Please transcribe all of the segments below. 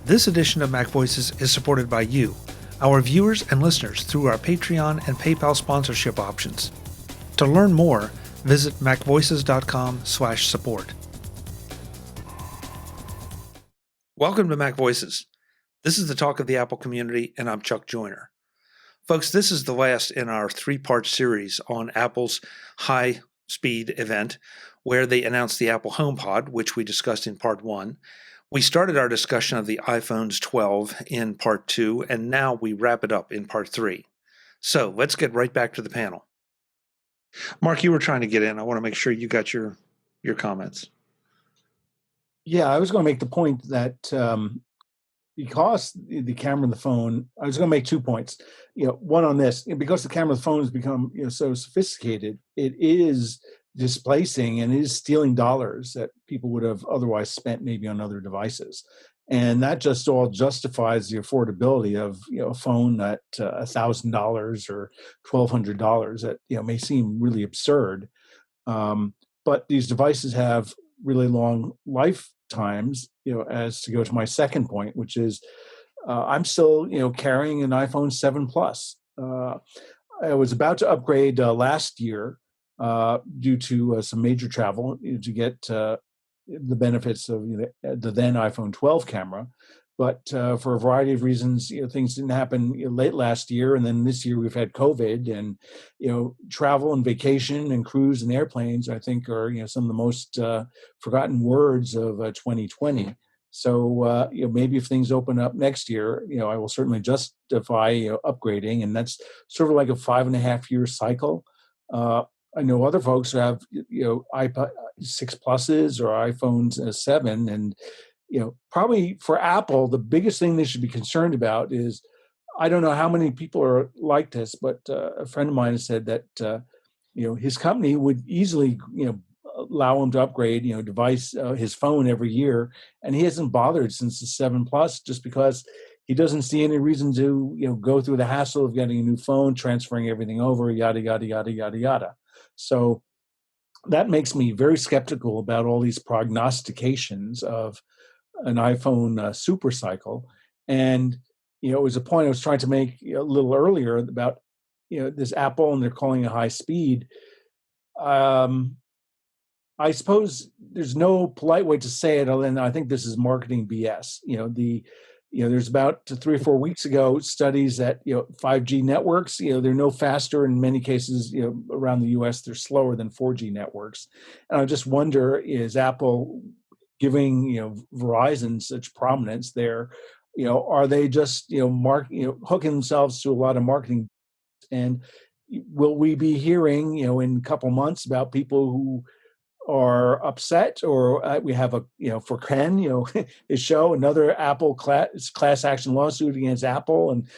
This edition of Mac Voices is supported by you, our viewers and listeners, through our Patreon and PayPal sponsorship options. To learn more, visit macvoices.com/support. Welcome to Mac Voices. This is the talk of the Apple community, and I'm Chuck Joyner. Folks, this is the last in our three-part series on Apple's high-speed event, where they announced the Apple HomePod, which we discussed in part 1. We started our discussion of the iPhone's 12 in part 2, and now we wrap it up in part 3. So let's get right back to the panel. Mark, you were trying to get in. I want to make sure you got your comments. Yeah, I was going to make the point that because the camera and the phone, I was going to make 2 points. One on this, because the camera and the phone has become so sophisticated, it is displacing and is stealing dollars that people would have otherwise spent maybe on other devices. And that just all justifies the affordability of a phone at $1,000 or $1,200 that may seem really absurd. But these devices have really long lifetimes, as to go to my second point, which is I'm still, carrying an iPhone 7 Plus. I was about to upgrade last year due to some major travel to get the benefits of the then iPhone 12 camera. But for a variety of reasons, things didn't happen late last year. And then this year we've had COVID, and, travel and vacation and cruise and airplanes, I think, are, some of the most forgotten words of 2020. So, maybe if things open up next year, I will certainly justify upgrading. And that's sort of like a 5.5-year cycle. I know other folks who have, iPod 6 Pluses or iPhones 7, and probably for Apple, the biggest thing they should be concerned about is, I don't know how many people are like this, but a friend of mine has said that, his company would easily, allow him to upgrade, his phone every year. And he hasn't bothered since the 7 Plus, just because he doesn't see any reason to, go through the hassle of getting a new phone, transferring everything over, yada, yada, yada, yada, yada. So that makes me very skeptical about all these prognostications of an iPhone super cycle. And, it was a point I was trying to make a little earlier about, this Apple, and they're calling it high speed. I suppose there's no polite way to say it, other than I think this is marketing BS. There's about 3 or 4 weeks ago studies that 5G networks, they're no faster in many cases. Around the U.S. they're slower than 4G networks, and I just wonder, is Apple giving Verizon such prominence there? Are they just hooking themselves to a lot of marketing? And will we be hearing in a couple months about people who are upset, or we have for Ken, his show, another Apple class action lawsuit against Apple, and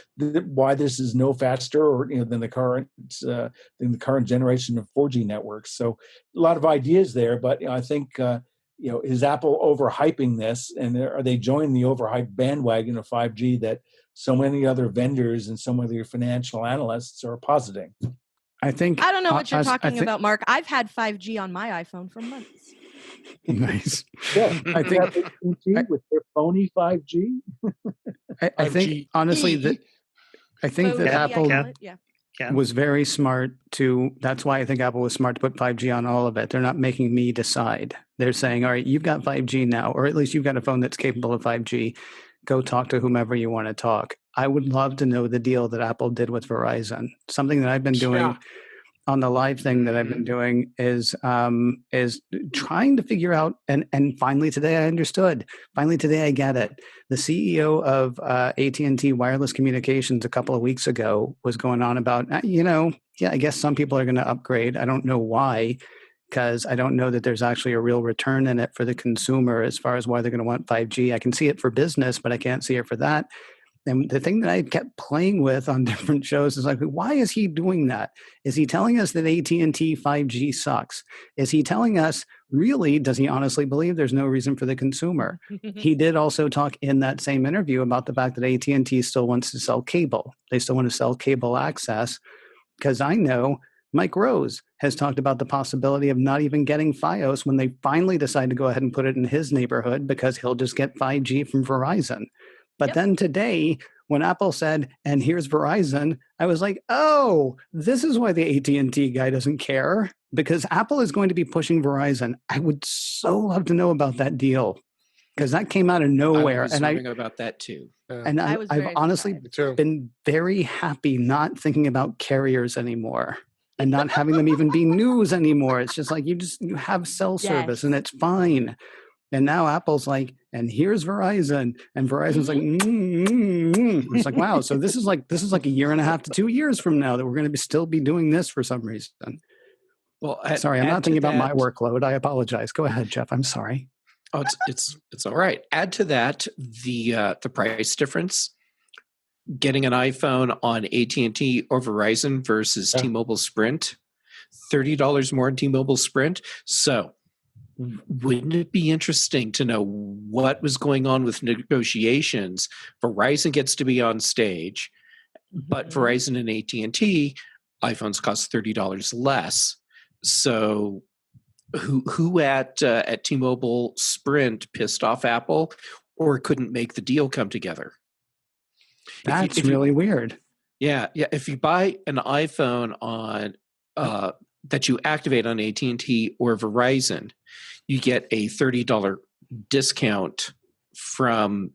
why this is no faster or than the current generation of 4G networks. So a lot of ideas there, but I think is Apple overhyping this, and are they joining the overhyped bandwagon of 5G that so many other vendors and so many financial analysts are positing? I don't know what you're talking about, Mark. I've had 5G on my iPhone for months. Nice. Yeah, I think with their phony 5G. I think honestly that Apple was very smart to. That's why I think Apple was smart to put 5G on all of it. They're not making me decide. They're saying, all right, you've got 5G now, or at least you've got a phone that's capable of 5G. Go talk to whomever you want to talk. I would love to know the deal that Apple did with Verizon. Something that I've been doing on the live thing that I've been doing is trying to figure out, and finally today I understood. Finally today I get it. The CEO of AT&T Wireless Communications a couple of weeks ago was going on about, I guess some people are going to upgrade. I don't know why, because I don't know that there's actually a real return in it for the consumer as far as why they're going to want 5G. I can see it for business, but I can't see it for that. And the thing that I kept playing with on different shows is like, why is he doing that? Is he telling us that AT&T 5G sucks? Is he telling us, really, does he honestly believe there's no reason for the consumer? He did also talk in that same interview about the fact that AT&T still wants to sell cable. They still want to sell cable access, because I know Mike Rose has talked about the possibility of not even getting Fios when they finally decide to go ahead and put it in his neighborhood, because he'll just get 5G from Verizon. But then today, when Apple said, and here's Verizon, I was like, oh, this is why the AT&T guy doesn't care, because Apple is going to be pushing Verizon. I would so love to know about that deal, because that came out of nowhere. I was wondering about that too. And I've honestly been very happy not thinking about carriers anymore and not having them even be news anymore. It's just like you have cell service and it's fine. And now Apple's like, and here's Verizon, and Verizon's like, It's like, wow. So this is like a year and a half to 2 years from now that we're going to still be doing this for some reason. Well, sorry, I'm not thinking about my workload. I apologize. Go ahead, Jeff. I'm sorry. Oh, it's all right. Add to that the price difference. Getting an iPhone on AT&T or Verizon versus T-Mobile Sprint, $30 more in T-Mobile Sprint. So wouldn't it be interesting to know what was going on with negotiations? Verizon gets to be on stage, but Verizon and AT&T, iPhones cost $30 less. So who at T-Mobile Sprint pissed off Apple or couldn't make the deal come together? That's really weird. Yeah. If you buy an iPhone on that you activate on AT&T or Verizon, you get a $30 discount from.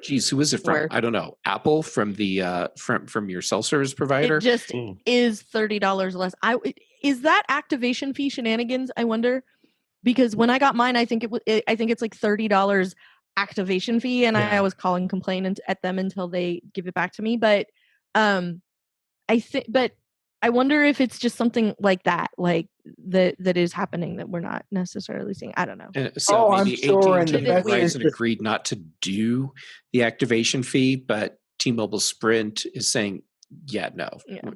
Geez, who is it from? I don't know. Apple, from the from your cell service provider. It just is $30 less. Is that activation fee shenanigans? I wonder, because when I got mine, I think it's like $30 activation fee, and I was calling complaint at them until they give it back to me. But I wonder if it's just something like that, like that is happening that we're not necessarily seeing. I don't know. So maybe AT&T and Verizon agreed not to do the activation fee, but T-Mobile Sprint is saying, no. Yeah.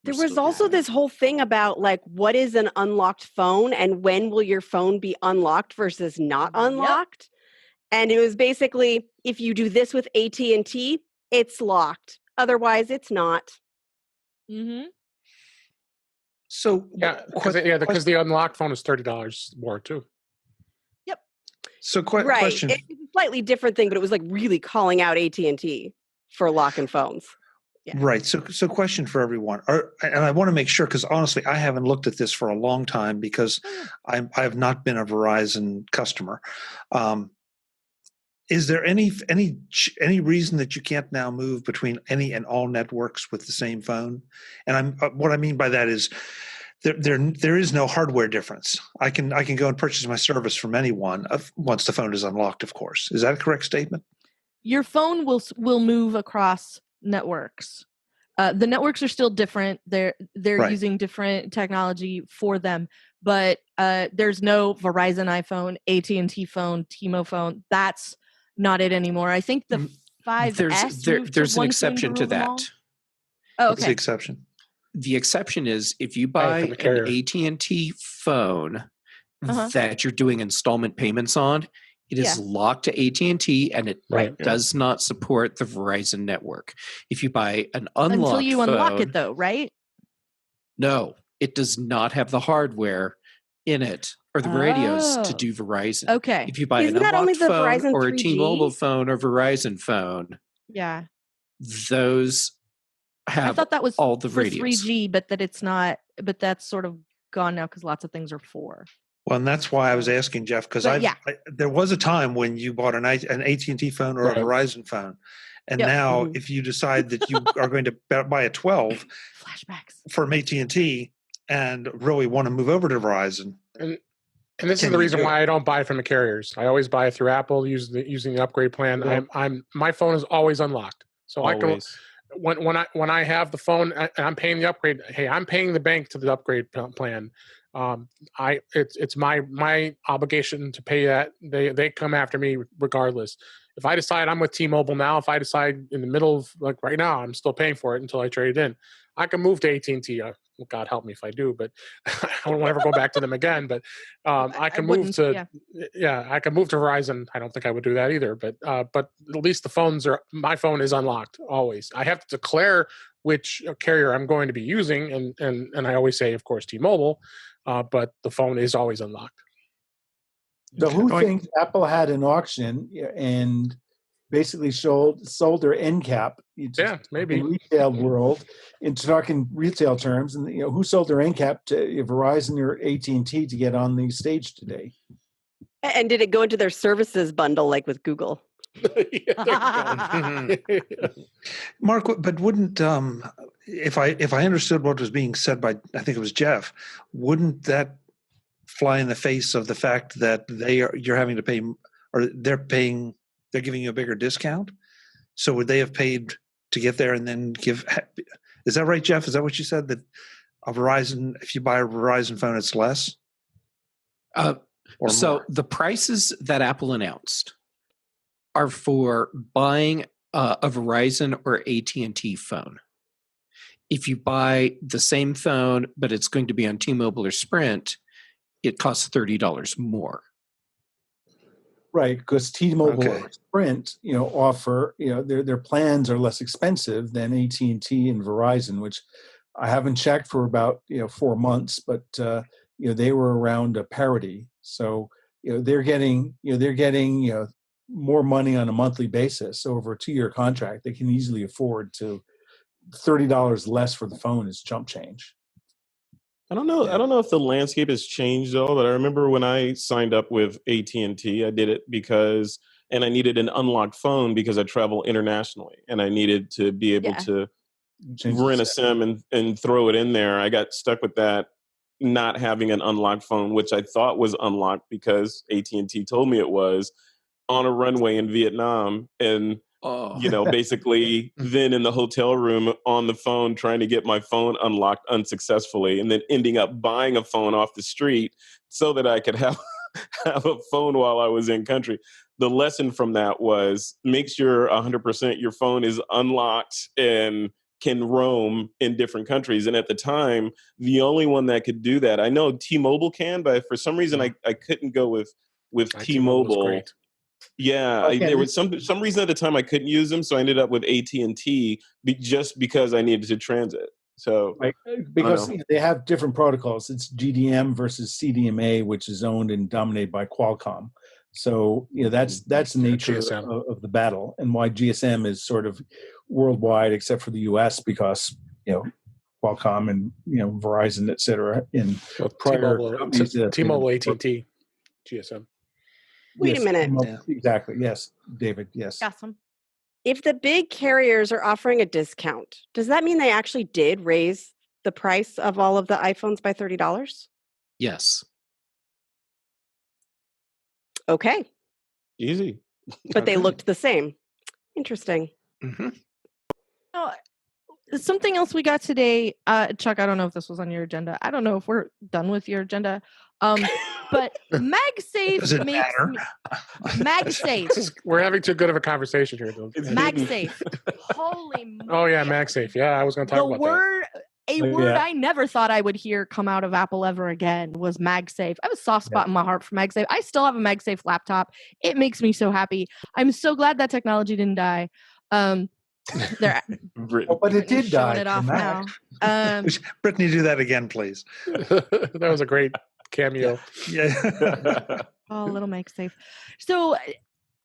There was also this whole thing about like, what is an unlocked phone and when will your phone be unlocked versus not unlocked? Yep. And it was basically, if you do this with AT&T, it's locked. Otherwise, it's not. Mm-hmm. So because the unlocked phone is $30 more too. Yep. So question. It's a slightly different thing, but it was like really calling out AT&T for locking phones. Yeah. Right. So question for everyone, and I want to make sure, because honestly, I haven't looked at this for a long time because I have not been a Verizon customer. Is there any reason that you can't now move between any and all networks with the same phone? And what I mean by that is there is no hardware difference. I can go and purchase my service from anyone once the phone is unlocked, of course. Is that a correct statement? Your phone will move across networks. The networks are still different. They're using different technology for them, but there's no Verizon iPhone, AT&T phone, T-Mobile phone. That's not it anymore. I think the 5S there's an exception to that. Oh, okay. What's the exception? The exception is if you buy an AT&T phone that you're doing installment payments on, it is locked to AT&T and it does not support the Verizon network. If you buy an unlocked until you phone, unlock it, though, right? No, it does not have the hardware in it or the radios to do Verizon. Okay. If you buy an unlocked phone or a T-Mobile phone or Verizon phone, those have I thought that was all the for radios. 3G, but that it's not. But that's sort of gone now because lots of things are 4. Well, and that's why I was asking Jeff, because there was a time when you bought an AT&T phone or a Verizon phone, and now if you decide that you are going to buy a 12 flashbacks from AT&T and really want to move over to Verizon, and this is the reason why I don't buy from the carriers. I always buy through Apple using the upgrade plan. Yeah. My phone is always unlocked, so always. When I have the phone and I'm paying the upgrade, hey, I'm paying the bank to the upgrade plan. It's my obligation to pay that. They come after me regardless. If I decide I'm with T-Mobile now, if I decide in the middle of like right now, I'm still paying for it until I trade it in. I can move to AT&T. God help me if I do, but I don't ever go back to them again. But I can move to I can move to Verizon. I don't think I would do that either. But at least my phone is unlocked always. I have to declare which carrier I'm going to be using, and I always say, of course, T-Mobile. But the phone is always unlocked. So who thinks Apple had an auction and basically sold their end cap? Maybe in retail world, in talking retail terms, and who sold their end cap to Verizon or AT&T to get on the stage today? And did it go into their services bundle like with Google? Mark, but wouldn't if I understood what was being said by, I think it was Jeff, wouldn't that fly in the face of the fact that you're having to pay, or they're giving you a bigger discount? So would they have paid to get there and then give? Is that right, Jeff? Is that what you said, that a Verizon, if you buy a Verizon phone, it's less? So more? The prices that Apple announced are for buying a Verizon or AT&T phone. If you buy the same phone, but it's going to be on T-Mobile or Sprint, it costs $30 more. Right, because T-Mobile or Sprint, offer, their plans are less expensive than AT&T and Verizon, which I haven't checked for about 4 months, but they were around a parity. So they're getting more money on a monthly basis. So over a 2-year contract, they can easily afford to $30 less for the phone is chump change. I don't know. I don't know if the landscape has changed though, but I remember when I signed up with AT&T, I did it and I needed an unlocked phone because I travel internationally and I needed to be able to rent a SIM and throw it in there. I got stuck with that, not having an unlocked phone, which I thought was unlocked because AT&T told me it was, on a runway in Vietnam. And basically then in the hotel room on the phone trying to get my phone unlocked unsuccessfully, and then ending up buying a phone off the street so that I could have a phone while I was in country. The lesson from that was make sure 100% your phone is unlocked and can roam in different countries. And at the time, the only one that could do that, I know T-Mobile can, but for some reason I couldn't go with T-Mobile. Yeah, there was some reason at the time I couldn't use them, so I ended up with AT&T just because I needed to transit. So because they have different protocols. It's GDM versus CDMA, which is owned and dominated by Qualcomm. So that's the nature of the battle, and why GSM is sort of worldwide except for the US, because Qualcomm and Verizon, et cetera, in prior T-Mobile, AT&T, GSM. Wait a minute. Exactly. Yes, David. Yes. Awesome. If the big carriers are offering a discount, does that mean they actually did raise the price of all of the iPhones by $30? Yes. Okay. Easy. But they looked the same. Interesting. Mm-hmm. Something else we got today, Chuck, I don't know if this was on your agenda. I don't know if we're done with your agenda. But MagSafe makes MagSafe. We're having too good of a conversation here. MagSafe. Holy. Oh yeah, MagSafe. Yeah, I was going to talk about that. A word I never thought I would hear come out of Apple ever again was MagSafe. I have a soft spot in my heart for MagSafe. I still have a MagSafe laptop. It makes me so happy. I'm so glad that technology didn't die. But it did die. It off now. Brittany, do that again, please. That was a great cameo. Yeah. Oh, little MagSafe. So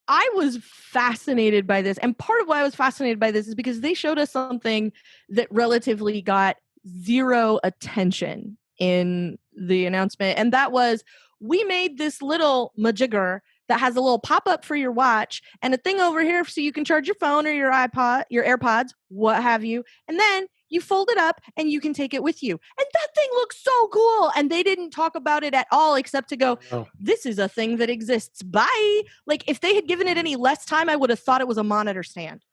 I was fascinated by this. And part of why I was fascinated by this is because they showed us something that relatively got zero attention in the announcement. And that was, we made this little majigger that has a little pop-up for your watch and a thing over here so you can charge your phone or your iPod, your AirPods, what have you. And then you fold it up and you can take it with you. And that thing looks so cool. And they didn't talk about it at all except to go, this is a thing that exists. Bye. Like if they had given it any less time, I would have thought it was a monitor stand.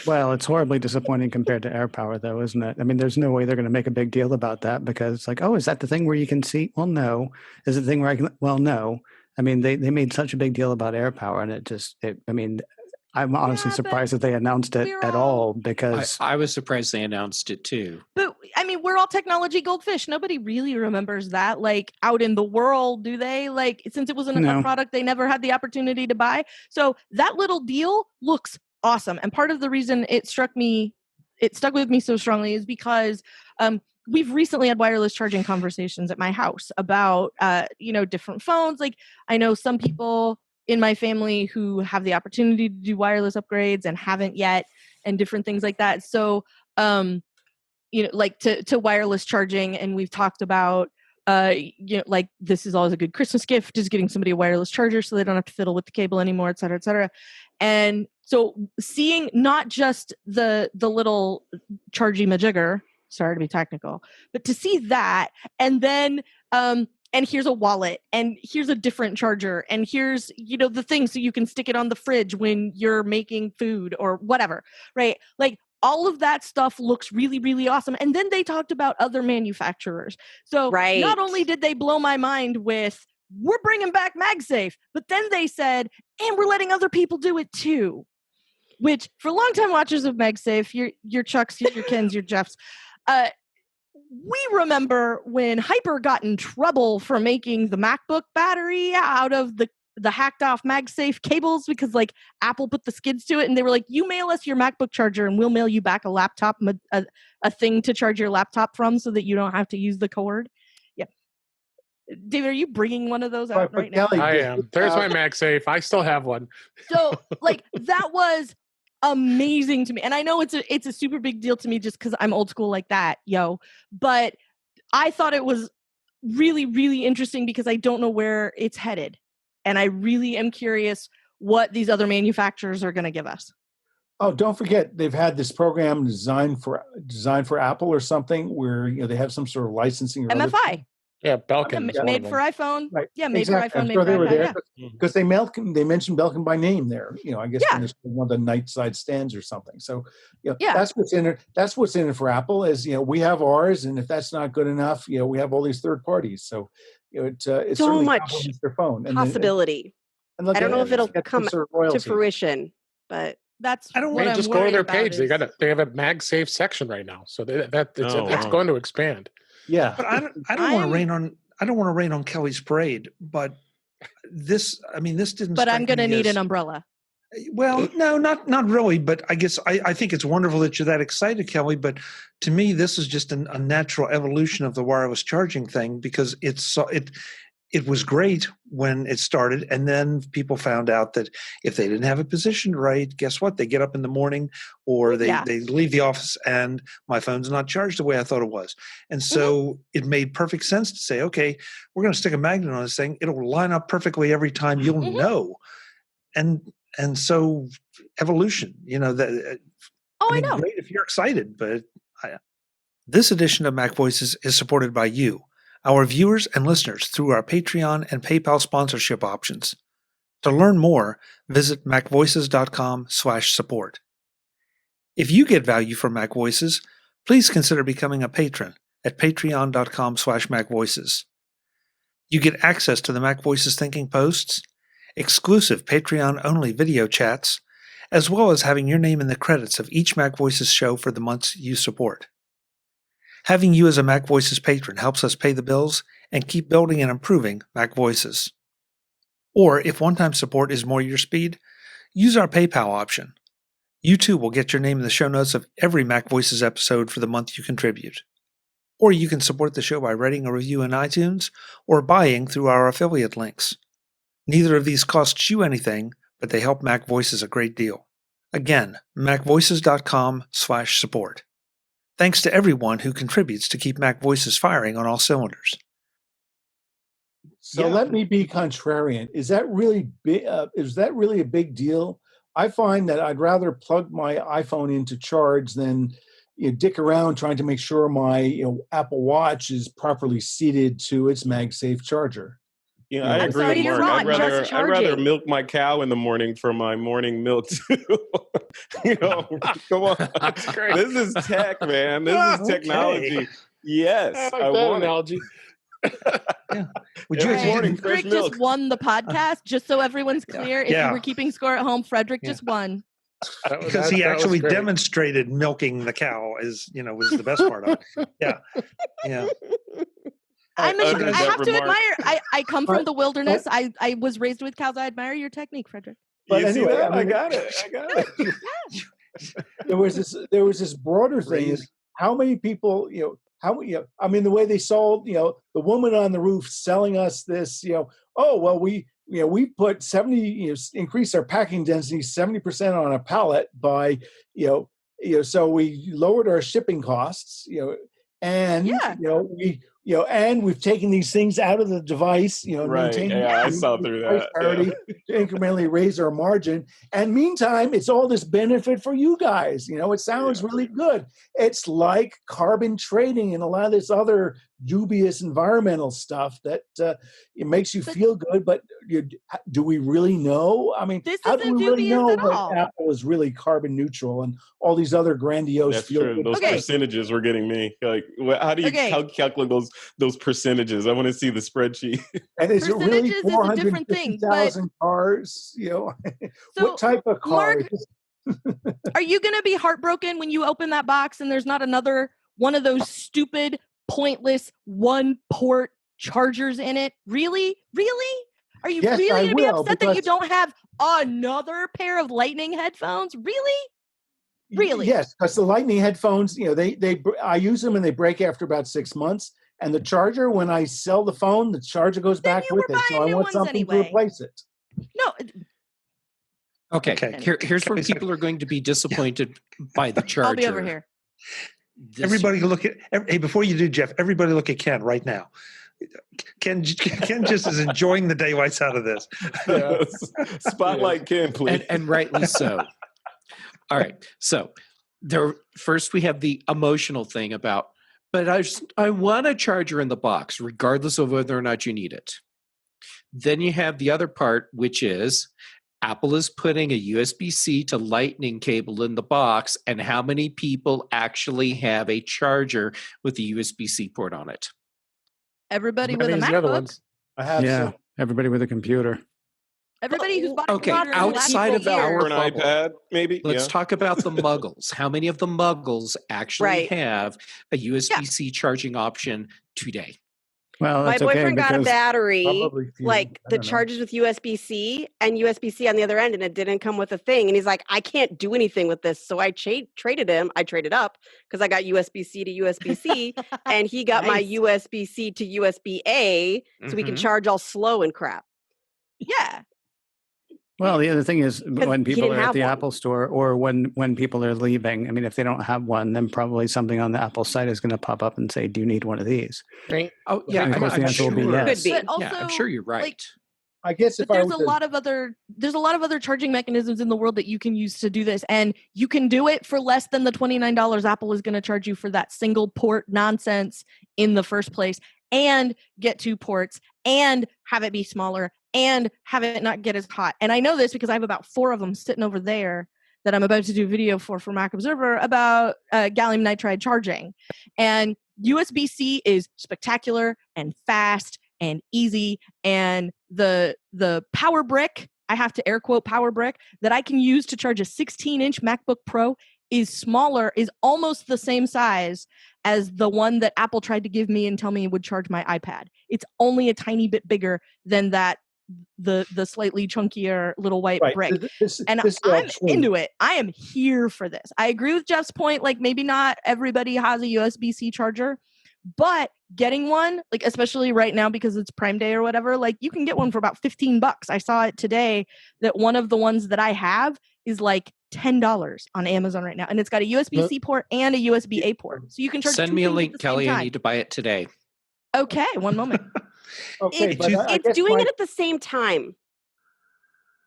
Well, it's horribly disappointing compared to AirPower, though, isn't it? I mean, there's no way they're going to make a big deal about that because it's like, oh, is that the thing where you can see? Well, no. Is it the thing where I can? Well, no. I mean, they made such a big deal about AirPower, and I'm honestly surprised that they announced it at all because I was surprised they announced it too. But I mean, we're all technology goldfish. Nobody really remembers that, like out in the world, do they? Like since it wasn't a product they never had the opportunity to buy. So that little deal looks awesome. And part of the reason it stuck with me so strongly is because we've recently had wireless charging conversations at my house about, different phones. Like, I know some people in my family who have the opportunity to do wireless upgrades and haven't yet, and different things like that. So, like to wireless charging, and we've talked about, like, this is always a good Christmas gift, is getting somebody a wireless charger so they don't have to fiddle with the cable anymore, et cetera, et cetera. And so seeing not just the little chargy majigger, sorry to be technical, but to see that, and then and here's a wallet, and here's a different charger, and here's the thing so you can stick it on the fridge when you're making food or whatever, right? Like, all of that stuff looks really, really awesome. And then they talked about other manufacturers. So not only did they blow my mind with, we're bringing back MagSafe, but then they said, and we're letting other people do it too. Which, for longtime watchers of MagSafe, your Chucks, your Kens, your Jeffs, we remember when Hyper got in trouble for making the MacBook battery out of the hacked off MagSafe cables, because like Apple put the skids to it, and they were like, you mail us your MacBook charger and we'll mail you back a laptop, a thing to charge your laptop from, so that you don't have to use the cord. Yeah. David, are you bringing one of those out right now? I am. There's my MagSafe. I still have one. So like, that was amazing to me. And I know it's a super big deal to me just because I'm old school like that, but I thought it was really, really interesting because I don't know where it's headed. And I really am curious what these other manufacturers are going to give us. Oh, don't forget, they've had this program designed for Apple or something, where they have some sort of licensing or MFI. Yeah, Belkin. Made for iPhone. Right. Yeah, made exactly. for iPhone. I'm made sure for they were iPad, there because they mentioned Belkin by name there. I guess when it's one of the night side stands or something. So, that's what's in it. That's what's in it for Apple. Is we have ours, and if that's not good enough, we have all these third parties. So, it's so much their phone possibility. And I don't know if it'll come to fruition, but that's I don't want to just go to their page. They have a MagSafe section right now, so it's going to expand. Yeah, but I don't want to rain on. I don't want to rain on Kelly's parade, but this didn't. But I'm going to need an umbrella. Well, no, not really. But I guess I think it's wonderful that you're that excited, Kelly. But to me, this is just a natural evolution of the wireless charging thing, because it was great when it started, and then people found out that if they didn't have it positioned right, guess what? They get up in the morning, or they leave the office, and my phone's not charged the way I thought it was. And so it made perfect sense to say, okay, we're going to stick a magnet on this thing. It'll line up perfectly every time. You'll know. And so evolution, that. I know. Great if you're excited, but this edition of MacVoices is supported by you, our viewers and listeners, through our Patreon and PayPal sponsorship options. To learn more, visit MacVoices.com/support. If you get value from MacVoices, please consider becoming a patron at Patreon.com/MacVoices. You get access to the MacVoices Thinking Posts, exclusive Patreon-only video chats, as well as having your name in the credits of each MacVoices show for the months you support. Having you as a MacVoices patron helps us pay the bills and keep building and improving MacVoices. Or, if one-time support is more your speed, use our PayPal option. You too will get your name in the show notes of every MacVoices episode for the month you contribute. Or you can support the show by writing a review in iTunes or buying through our affiliate links. Neither of these costs you anything, but they help MacVoices a great deal. Again, MacVoices.com/support. Thanks to everyone who contributes to keep MacVoices firing on all cylinders. So let me be contrarian. Is that really big? Is that really a big deal? I find that I'd rather plug my iPhone into charge than dick around trying to make sure my Apple Watch is properly seated to its MagSafe charger. I agree with Mark. I'd rather milk my cow in the morning for my morning milk too. Come on. That's great. This is tech, man. This is technology. Okay. Yes, I want analogy. Would you Frederick just won the podcast, just so everyone's clear. If you were keeping score at home, Frederick just won. Because he actually demonstrated milking the cow was the best part of it. Yeah. I have to admire. I come from the wilderness. I was raised with cows. I admire your technique, Frederick. But anyway, I got it. There was this broader thing: is how many people how, I mean, the way they sold, the woman on the roof selling us this, oh, well, we put 70, increase our packing density 70% on a pallet by, so we lowered our shipping costs, and, and we've taken these things out of the device, maintaining I saw through price that. parity to incrementally raise our margin. And meantime, it's all this benefit for you guys. It sounds really good. It's like carbon trading and a lot of this other dubious environmental stuff that it makes you feel good. But do we really know? I mean, this how isn't do we really know all. that Apple is really carbon neutral and all these other grandiose? That's true. Those percentages were getting me. Like, how do you calculate those percentages? I want to see the spreadsheet. And is it really is a different thing, 450,000 cars? So, what type of car? Mark, are you going to be heartbroken when you open that box and there's not another one of those stupid, pointless, one-port chargers in it? Really? Are you really going to be upset that you don't have another pair of Lightning headphones? Really? Yes, because the Lightning headphones, I use them and they break after about 6 months. And the charger, when I sell the phone, the charger goes back with it. So I want something to replace it. No. Okay. Here's where people are going to be disappointed by the charger. I'll be over here. Everybody look at, hey, before you do, Jeff, everybody look at Ken right now. Ken just is enjoying the daylights out of this. Spotlight Ken, please. And rightly so. All right. So first we have the emotional thing about, but I want a charger in the box, regardless of whether or not you need it. Then you have the other part, which is Apple is putting a USB-C to Lightning cable in the box, and how many people actually have a charger with a USB-C port on it? Everybody with a MacBook. I have everybody with a computer. Everybody who's bought a computer outside of our an iPad, maybe. Let's talk about the muggles. How many of the muggles actually have a USB-C charging option today? Well, my boyfriend got a battery, like the charges with USB-C and USB-C on the other end, and it didn't come with a thing. And he's like, I can't do anything with this. So I traded him. I traded up because I got USB-C to USB-C, and he got my USB-C to USB-A, so we can charge all slow and crap. Yeah. Well, the other thing is when people are at the Apple store or when people are leaving, I mean, if they don't have one, then probably something on the Apple site is going to pop up and say, do you need one of these? Oh, yeah. And of course, the answer will be yes. Could be. But also, I'm sure you're right. I guess there's a lot of other charging mechanisms in the world that you can use to do this, and you can do it for less than the $29 Apple is going to charge you for that single port nonsense in the first place, and get 2 ports and have it be smaller and have it not get as hot. And I know this because I have about 4 of them sitting over there that I'm about to do a video for Mac Observer about gallium nitride charging. And USB-C is spectacular and fast and easy. And the power brick, I have to air quote power brick, that I can use to charge a 16-inch MacBook Pro is smaller, is almost the same size as the one that Apple tried to give me and tell me would charge my iPad. It's only a tiny bit bigger than that, the slightly chunkier little white brick. I'm into it. I am here for this. I agree with Jeff's point. Like, maybe not everybody has a USB-C charger, but getting one, like, especially right now because it's Prime Day or whatever, like, you can get one for about $15. I saw it today that one of the ones that I have is like $10 on Amazon right now, and it's got a USB-C port and a USB-A port, so you can charge. Send me a link, Kelly. I need to buy it today. Okay, one moment. Okay, it's doing it at the same time.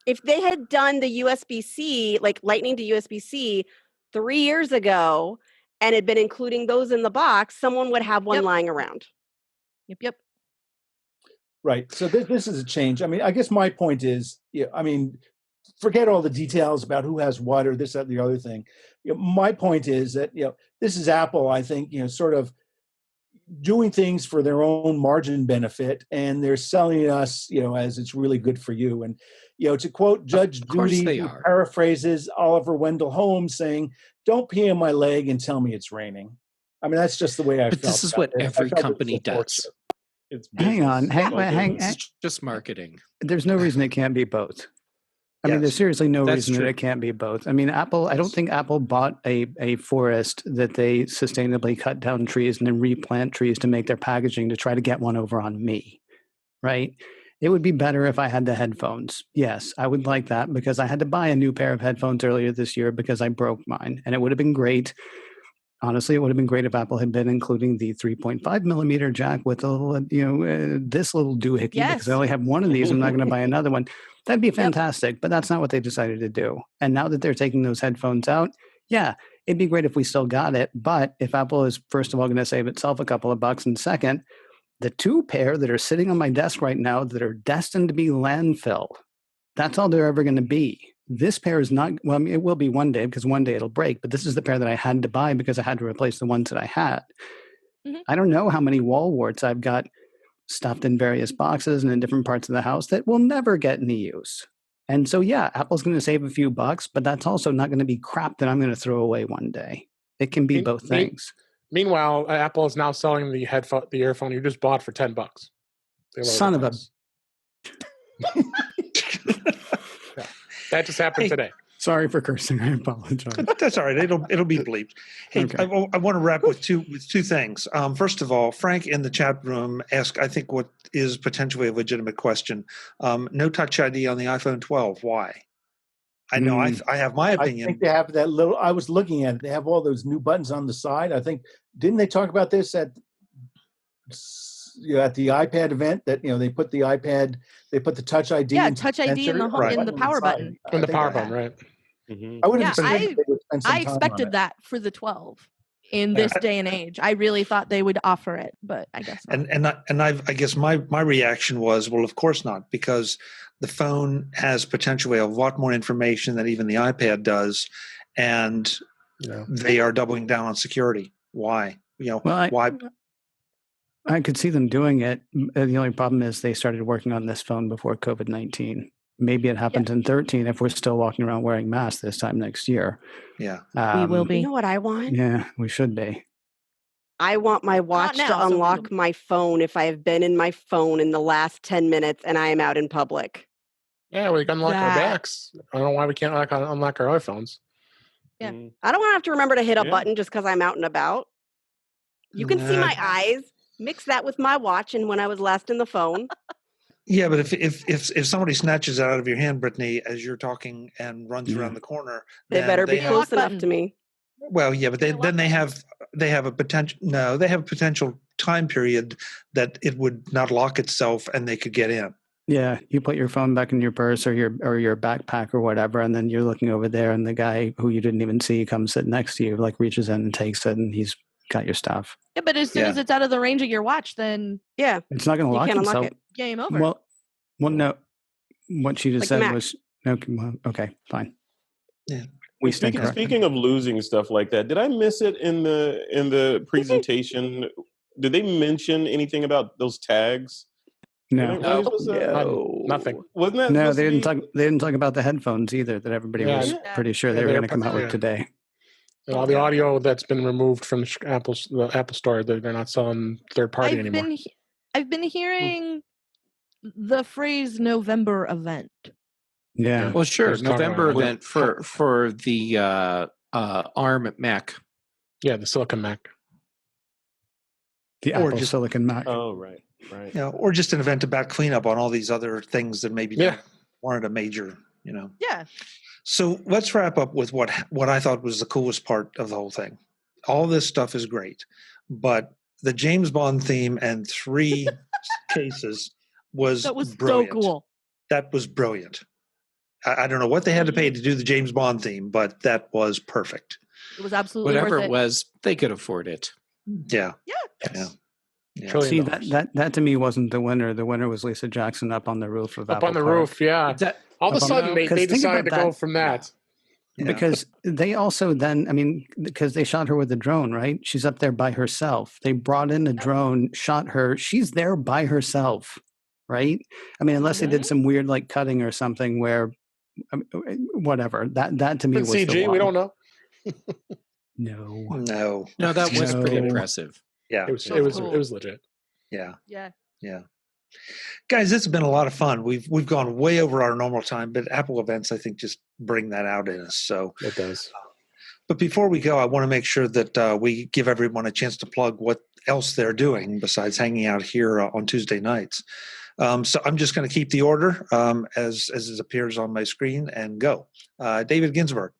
If they had done the USB-C, like Lightning to USB-C 3 years ago, and had been including those in the box, someone would have one lying around. Yep. Right. So this is a change. I mean, I guess my point is, I mean, forget all the details about who has what or this, that, the other thing. My point is that, this is Apple, I think, sort of doing things for their own margin benefit, and they're selling us, as it's really good for you. And, to quote Judge Judy, who paraphrases Oliver Wendell Holmes saying, "Don't pee on my leg and tell me it's raining." I mean, that's just the way I felt. But this is what every company does. Hang on. It's just marketing. There's no reason it can't be both. I mean, there's seriously no reason that it can't be both. I mean, Apple, I don't think Apple bought a forest that they sustainably cut down trees and then replant trees to make their packaging to try to get one over on me, right? It would be better if I had the headphones. Yes, I would like that because I had to buy a new pair of headphones earlier this year because I broke mine. And it would have been great. Honestly, it would have been great if Apple had been including the 3.5 millimeter jack with a little, this little doohickey because I only have one of these. I'm not going to buy another one. That'd be fantastic, but that's not what they decided to do. And now that they're taking those headphones out, yeah, it'd be great if we still got it. But if Apple is, first of all, going to save itself a couple of bucks, and second, the two pair that are sitting on my desk right now that are destined to be landfill, that's all they're ever going to be. This pair is not, well, I mean, it will be one day because one day it'll break, but this is the pair that I had to buy because I had to replace the ones that I had. Mm-hmm. I don't know how many wall warts I've got stuffed in various boxes and in different parts of the house that will never get any use. And so, yeah, Apple's going to save a few bucks, but that's also not going to be crap that I'm going to throw away one day. It can be both things. Meanwhile, Apple is now selling the earphone you just bought for $10. Son of a... Yeah, that just happened today. Sorry for cursing. I apologize. That's all right. It'll be bleeped. Hey, okay. I want to wrap with two things. First of all, Frank in the chat room asked, I think, what is potentially a legitimate question. No Touch ID on the iPhone 12. Why? I know I have my opinion. I think they have that little. I was looking at it. They have all those new buttons on the side. I think didn't they talk about this at the iPad event that they put the iPad, they put the Touch ID. Yeah, Touch ID in the power button. In the power button, right? Mm-hmm. I would have I expected that for the 12 in this day and age. I really thought they would offer it, but I guess not. I guess my reaction was, well, of course not, because the phone has potentially a lot more information than even the iPad does, and they are doubling down on security. Why? Why? I could see them doing it. The only problem is they started working on this phone before COVID-19. Maybe it happens in 13 if we're still walking around wearing masks this time next year. Yeah. We will be. You know what I want? Yeah, we should be. I want my watch to unlock my phone if I have been in my phone in the last 10 minutes and I am out in public. Yeah, we can unlock our backs. I don't know why we can't unlock our iPhones. Yeah. I don't want to have to remember to hit a button just because I'm out and about. You can see my eyes. Mix that with my watch and when I was last in the phone. Yeah, but if somebody snatches it out of your hand, Brittany, as you're talking and runs around the corner, they better be close enough to me. Well, yeah, but they have a potential. No, they have a potential time period that it would not lock itself, and they could get in. Yeah, you put your phone back in your purse or your backpack or whatever, and then you're looking over there, and the guy who you didn't even see comes sit next to you, like reaches in and takes it, and he's got your stuff. Yeah, but as soon as it's out of the range of your watch, then it's not going to lock itself. Game over. Well, no. What she just said was okay, fine. Yeah. Speaking of losing stuff like that, did I miss it in the presentation? Did they mention anything about those tags? No. Nothing. Wasn't that? No, they didn't talk about the headphones either. That everybody was pretty sure they were going to come out with today. All the audio that's been removed from the Apple Store, they're not selling third party anymore. I've been hearing the phrase November event. Yeah. Well, sure. November event for the ARM Mac. Yeah, the Silicon Mac. The Apple Silicon Mac. Oh, right. Yeah, or just an event about cleanup on all these other things that maybe weren't a major, Yeah. So let's wrap up with what I thought was the coolest part of the whole thing. All this stuff is great, but the James Bond theme and 3 cases was brilliant. So cool. That was brilliant. I don't know what they had to pay to do the James Bond theme, but that was perfect. It was absolutely whatever worth it was. They could afford it. Yeah. Yeah. See, that to me wasn't the winner. The winner was Lisa Jackson up on the roof of Apple on the Park. Roof, yeah. All of a sudden, they decided to go from that. Yeah. Because they also then, because they shot her with a drone, right? She's up there by herself. They brought in a drone, shot her. She's there by herself, right? Unless they did some weird cutting or something where, whatever. That to me was CG, the one. we don't know. No, that was pretty impressive. Yeah, it was legit. Yeah. Guys, it's been a lot of fun. We've gone way over our normal time, but Apple events, I think, just bring that out in us. So it does. But before we go, I want to make sure that we give everyone a chance to plug what else they're doing besides hanging out here on Tuesday nights. So I'm just going to keep the order as it appears on my screen and go. David Ginsburg.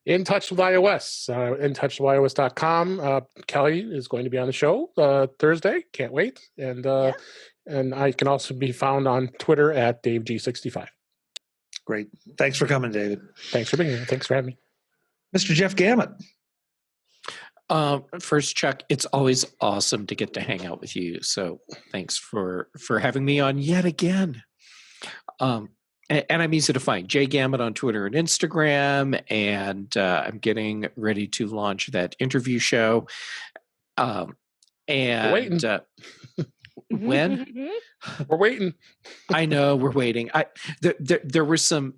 In Touch with iOS, intouchwithios.com. Kelly is going to be on the show Thursday. Can't wait. And I can also be found on Twitter at DaveG65. Great. Thanks for coming, David. Thanks for being here. Thanks for having me. Mr. Jeff Gamet. First, Chuck, it's always awesome to get to hang out with you. So thanks for having me on yet again. And I'm easy to find. Jay Gamet on Twitter and Instagram. And I'm getting ready to launch that interview show. We're waiting. When? We're waiting. I know we're waiting. There were some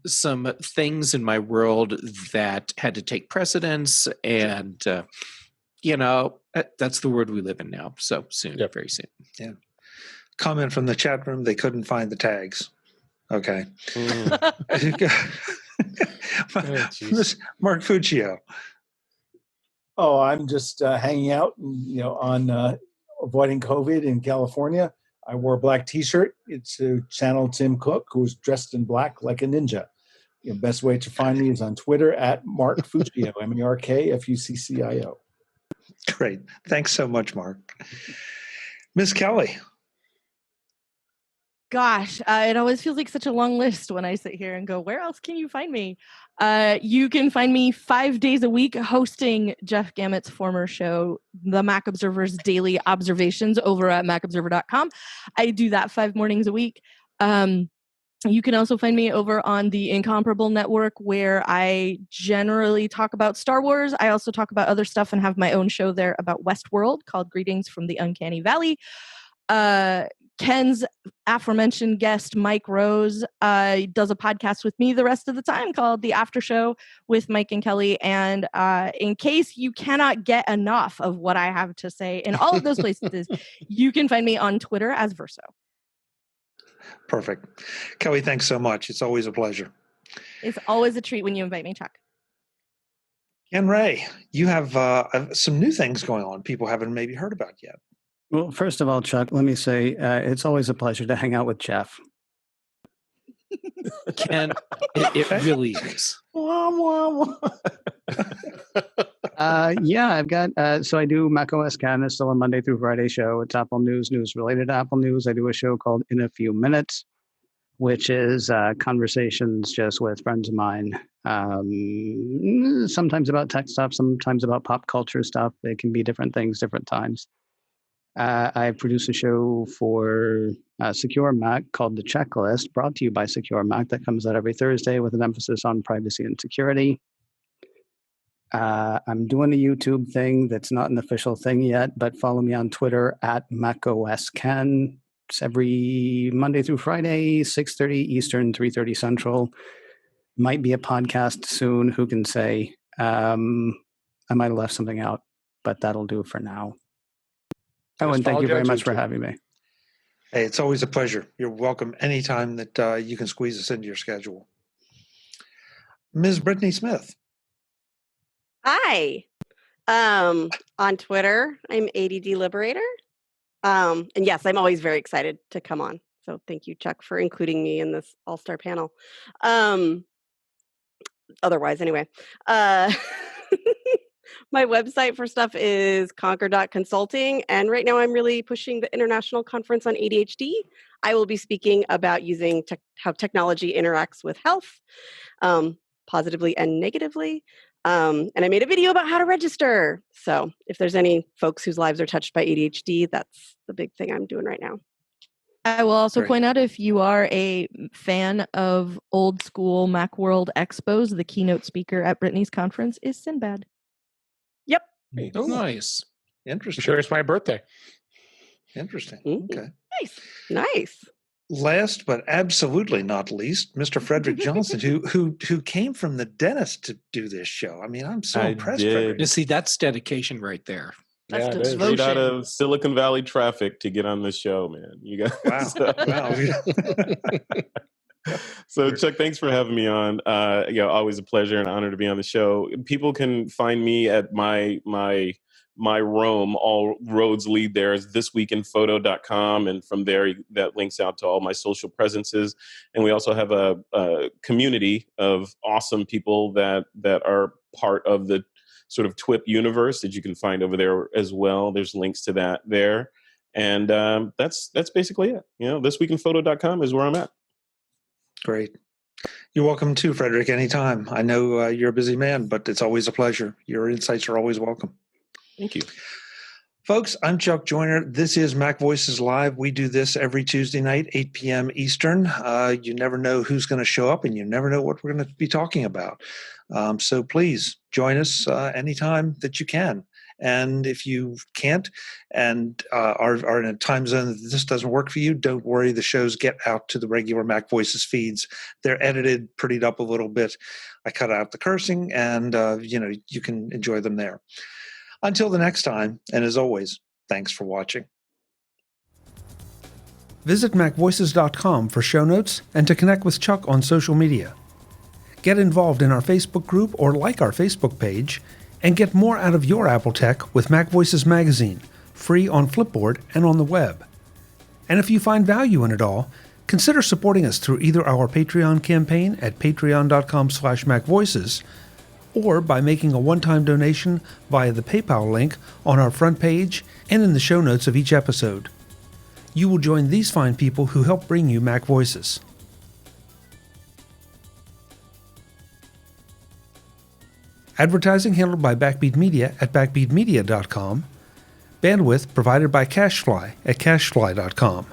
things in my world that had to take precedence, and that's the world we live in now. So soon, very soon. Yeah. Comment from the chat room: they couldn't find the tags. Okay. Mark Fuccio. Oh, I'm just hanging out, on avoiding COVID in California. I wore a black T-shirt. It's to channel Tim Cook, who's dressed in black like a ninja. The best way to find me is on Twitter at Mark Fuccio, MarkFuccio. Great. Thanks so much, Mark. Ms. Kelly. Gosh, it always feels like such a long list when I sit here and go, where else can you find me? You can find me 5 days a week hosting Jeff Gamet's former show, The Mac Observer's Daily Observations, over at macobserver.com. I do that 5 mornings a week. You can also find me over on the Incomparable Network, where I generally talk about Star Wars. I also talk about other stuff and have my own show there about Westworld called Greetings from the Uncanny Valley. Ken's aforementioned guest, Mike Rose, does a podcast with me the rest of the time called The After Show with Mike and Kelly. And in case you cannot get enough of what I have to say in all of those places, you can find me on Twitter as Verso. Perfect. Kelly, thanks so much. It's always a pleasure. It's always a treat when you invite me, Chuck. Ken Ray, you have some new things going on people haven't maybe heard about yet. Well, first of all, Chuck, let me say it's always a pleasure to hang out with Jeff. Ken, it really is. Yeah, I've got, so I do macOS Can. It's still a Monday through Friday show. It's Apple news related to Apple News. I do a show called In a Few Minutes, which is conversations just with friends of mine. Sometimes about tech stuff, sometimes about pop culture stuff. It can be different things, different times. I produce a show for SecureMac called The Checklist, brought to you by SecureMac, that comes out every Thursday with an emphasis on privacy and security. I'm doing a YouTube thing that's not an official thing yet, but follow me on Twitter at macOSCan. It's every Monday through Friday, 6:30 Eastern, 3:30 Central. Might be a podcast soon. Who can say? I might have left something out, but that'll do for now. Oh, and thank you very much for having me. Hey, it's always a pleasure. You're welcome anytime that you can squeeze us into your schedule. Ms. Brittany Smith. Hi. On Twitter, I'm ADD Liberator. And yes, I'm always very excited to come on. So thank you, Chuck, for including me in this all-star panel. Otherwise, anyway. My website for stuff is conquer.consulting. And right now I'm really pushing the International Conference on ADHD. I will be speaking about using how technology interacts with health, positively and negatively. And I made a video about how to register. So if there's any folks whose lives are touched by ADHD, that's the big thing I'm doing right now. I will also point out, if you are a fan of old school Macworld expos, the keynote speaker at Brittany's conference is Sinbad. Yep. Oh, nice. Interesting. Sure, it's my birthday. Interesting. Ooh. Okay. Nice. Last but absolutely not least, Mr. Frederick Johnson, who came from the dentist to do this show. I mean, I'm so impressed. Frederick. You see, that's dedication right there. That's Straight out of Silicon Valley traffic to get on this show, man. You guys. Wow. So Chuck, thanks for having me on. Always a pleasure and honor to be on the show. People can find me at my Rome. All roads lead there is thisweekinphoto.com, and from there that links out to all my social presences. And we also have a community of awesome people that are part of the sort of TWIP universe that you can find over there as well. There's links to that there, and that's basically it. Thisweekinphoto.com is where I'm at. Great. You're welcome too, Frederick, anytime. I know you're a busy man, but it's always a pleasure. Your insights are always welcome. Thank you. Folks, I'm Chuck Joyner. This is Mac Voices Live. We do this every Tuesday night, 8 p.m. Eastern. You never know who's going to show up, and you never know what we're going to be talking about. So please join us anytime that you can. And if you can't and are in a time zone that this doesn't work for you, don't worry. The shows get out to the regular Mac Voices feeds. They're edited, prettied up a little bit. I cut out the cursing, and you can enjoy them there. Until the next time, and as always, thanks for watching. Visit MacVoices.com for show notes and to connect with Chuck on social media. Get involved in our Facebook group or like our Facebook page, and get more out of your Apple tech with MacVoices Magazine, free on Flipboard and on the web. And if you find value in it all, consider supporting us through either our Patreon campaign at patreon.com/MacVoices, or by making a one-time donation via the PayPal link on our front page and in the show notes of each episode. You will join these fine people who help bring you Mac Voices. Advertising handled by Backbeat Media at backbeatmedia.com. Bandwidth provided by CashFly at cashfly.com.